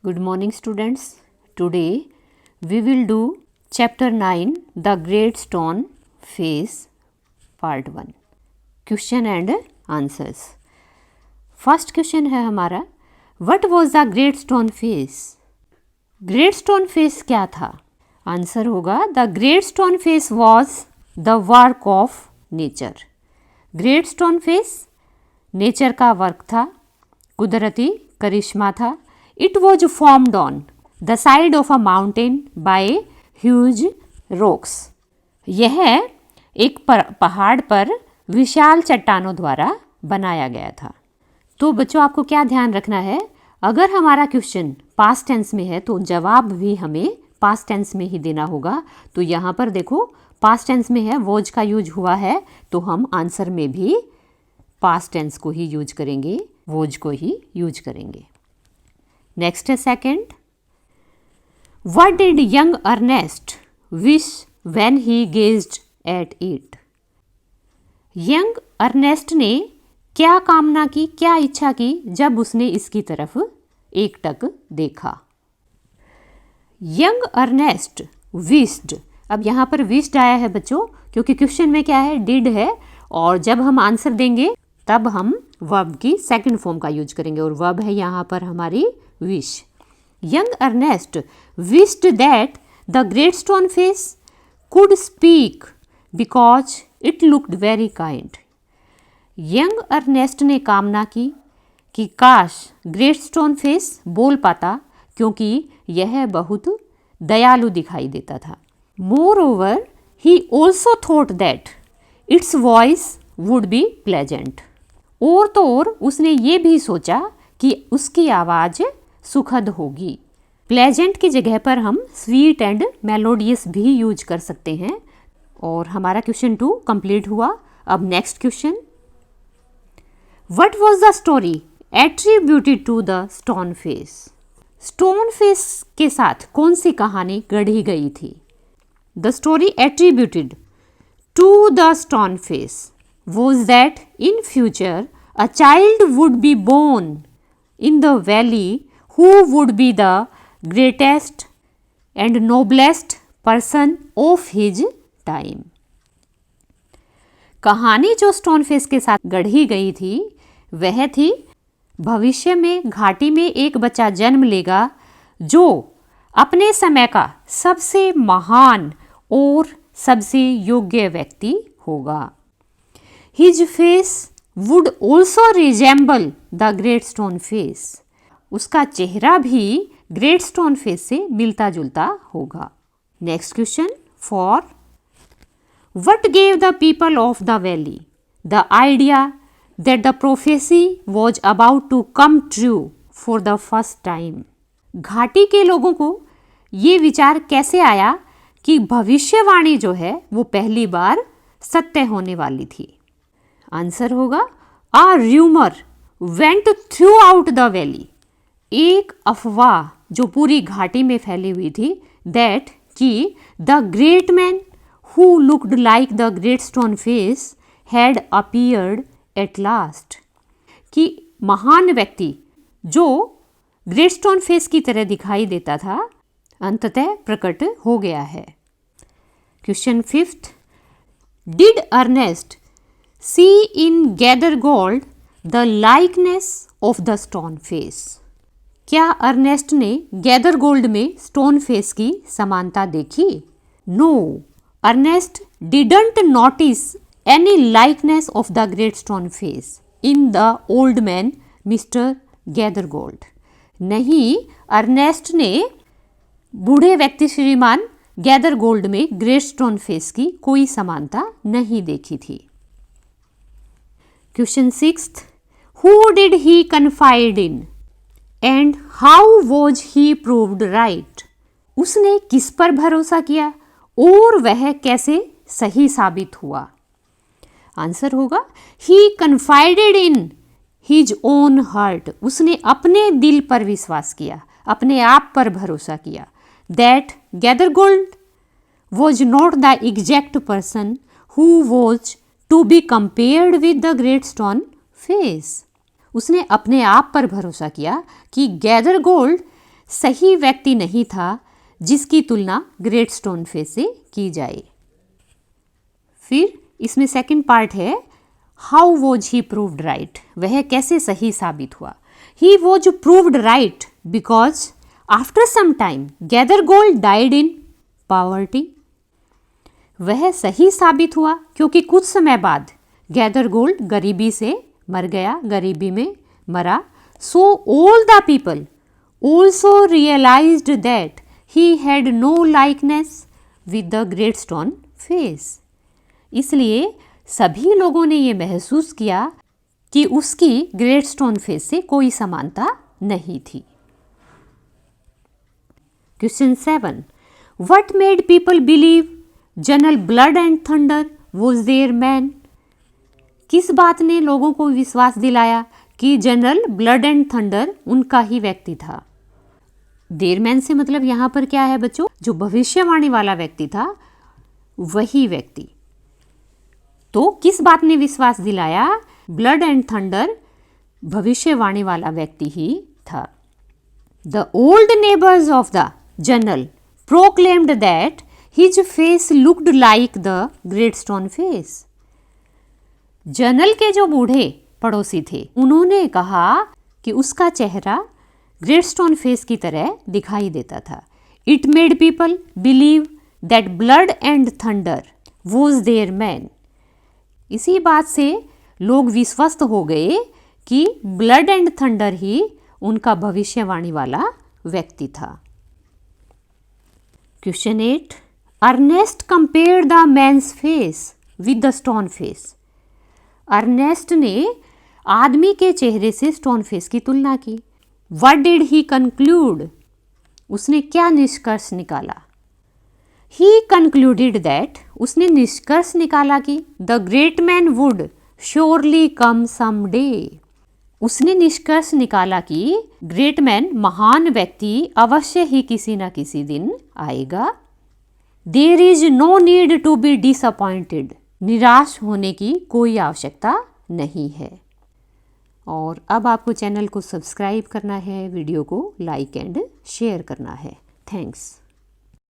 Good morning students. Today we will do chapter 9 The Great Stone Face part 1 Question and Answers. First question है हमारा What was the Great Stone Face? Great Stone Face क्या था? Answer होगा The Great Stone Face was the work of nature. Great Stone Face nature का work था, कुदरती करिश्मा था. It was formed on the side of a mountain by huge rocks. यह एक पहाड़ पर विशाल चट्टानों द्वारा बनाया गया था. तो बच्चों आपको क्या ध्यान रखना है, अगर हमारा क्वेश्चन पास्ट टेंस में है तो जवाब भी हमें पास्ट टेंस में ही देना होगा. तो यहाँ पर देखो पास्ट टेंस में है, वॉज का यूज हुआ है, तो हम आंसर में भी पास्ट टेंस को ही यूज करेंगे, वॉज को ही यूज करेंगे. नेक्स्ट है second. What did young Ernest wish when he gazed at it? Young Ernest ने क्या कामना की, क्या इच्छा की जब उसने इसकी तरफ एकटक देखा? Young Ernest wished. अब यहाँ पर विश्ड आया है बच्चों क्योंकि क्वेश्चन में क्या है, डिड है, और जब हम आंसर देंगे तब हम वर्ब की सेकंड फॉर्म का यूज करेंगे और वर्ब है यहाँ पर हमारी wish. Young Ernest wished that the great stone face could speak because it looked very kind. Young Ernest ने कामना की कि काश ग्रेट स्टोन फेस बोल पाता क्योंकि यह बहुत दयालु दिखाई देता था. More over he also thought that it's voice would be pleasant. और तो और उसने ये भी सोचा कि उसकी आवाज़ सुखद होगी. प्लेजेंट की जगह पर हम स्वीट एंड मेलोडियस भी यूज कर सकते हैं. और हमारा क्वेश्चन 2 कंप्लीट हुआ. अब next question. What was the story attributed to the stone face? Stone face के साथ कौन सी कहानी गढ़ी गई थी? The story attributed to the stone face was that in future a child would be born in the valley who would be the greatest and noblest person of his time. कहानी जो स्टोन फेस के साथ गढ़ी गई थी वह थी भविष्य में घाटी में एक बच्चा जन्म लेगा जो अपने समय का सबसे महान और सबसे योग्य व्यक्ति होगा. His face would also resemble the great stone face. उसका चेहरा भी ग्रेट स्टोन फेस से मिलता जुलता होगा. Next question 4. What gave the people of the valley the idea that the prophecy was about to come true for the first time? घाटी के लोगों को ये विचार कैसे आया कि भविष्यवाणी जो है वो पहली बार सत्य होने वाली थी? आंसर होगा a rumour went throughout the valley. एक अफवाह जो पूरी घाटी में फैली हुई थी, दैट कि the great man who looked like the great stone face had appeared at last. कि महान व्यक्ति जो ग्रेट स्टोन फेस की तरह दिखाई देता था अंततः प्रकट हो गया है. Question 5. Did Ernest see in Gathergold the likeness of the stone face? क्या अर्नेस्ट ने गैदर गोल्ड में स्टोन फेस की समानता देखी? No, Ernest didn't notice any likeness of the great stone face in the old man mister Gathergold. नहीं, Ernest ने बूढ़े व्यक्ति श्रीमान गैदर गोल्ड में ग्रेट स्टोन फेस की कोई समानता नहीं देखी थी. Question 6. Who did he confide in and how was he proved right? उसने किस पर भरोसा किया और वह कैसे सही साबित हुआ? आंसर होगा he confided in his own heart. उसने अपने दिल पर विश्वास किया, अपने आप पर भरोसा किया. That Gather Gold was not the exact person who was to be compared with the great stone face. उसने अपने आप पर भरोसा किया कि गैदर गोल्ड सही व्यक्ति नहीं था जिसकी तुलना ग्रेट स्टोन फेस से की जाए। फिर इसमें सेकंड पार्ट है, how was he proved right, वह कैसे सही साबित हुआ। He was proved right because after some time Gathergold died in poverty. वह सही साबित हुआ क्योंकि कुछ समय बाद गैदरगोल्ड गरीबी से मर गया, गरीबी में मरा। So all the people also realized that he had no likeness with the great stone face. इसलिए सभी लोगों ने ये महसूस किया कि उसकी ग्रेट स्टोन फेस से कोई समानता नहीं थी। Question 7, what made people believe General Blood and Thunder was their man. किस बात ने लोगों को विश्वास दिलाया कि जनरल ब्लड एंड थंडर उनका ही व्यक्ति था। देयर मैन से मतलब यहाँ पर क्या है बच्चों, जो भविष्यवाणी वाला व्यक्ति था वही व्यक्ति। तो किस बात ने विश्वास दिलाया, ब्लड एंड थंडर भविष्यवाणी वाला व्यक्ति ही था। The old neighbours of the general proclaimed that his face looked like the great stone face. General के जो बूढ़े पड़ोसी थे उन्होंने कहा कि उसका चेहरा ग्रेट स्टोन फेस की तरह दिखाई देता था। It made people believe that Blood and Thunder was their man. इसी बात से लोग विश्वस्त हो गए कि ब्लड एंड थंडर ही उनका भविष्यवाणी वाला व्यक्ति था। Question 8, Ernest compare the man's face with the stone face. Ernest ने आदमी के चेहरे से स्टोन फेस की तुलना की। व्हाट डिड ही कंक्लूड, उसने क्या निष्कर्ष निकाला। ही कंक्लूडेड दैट, उसने निष्कर्ष निकाला कि the great man would surely come some day. उसने निष्कर्ष निकाला कि ग्रेट मैन महान व्यक्ति अवश्य ही किसी न किसी दिन आएगा। There is no need to be disappointed, निराश होने की कोई आवश्यकता नहीं है। और अब आपको चैनल को सब्सक्राइब करना है, वीडियो को लाइक एंड शेयर करना है। थैंक्स।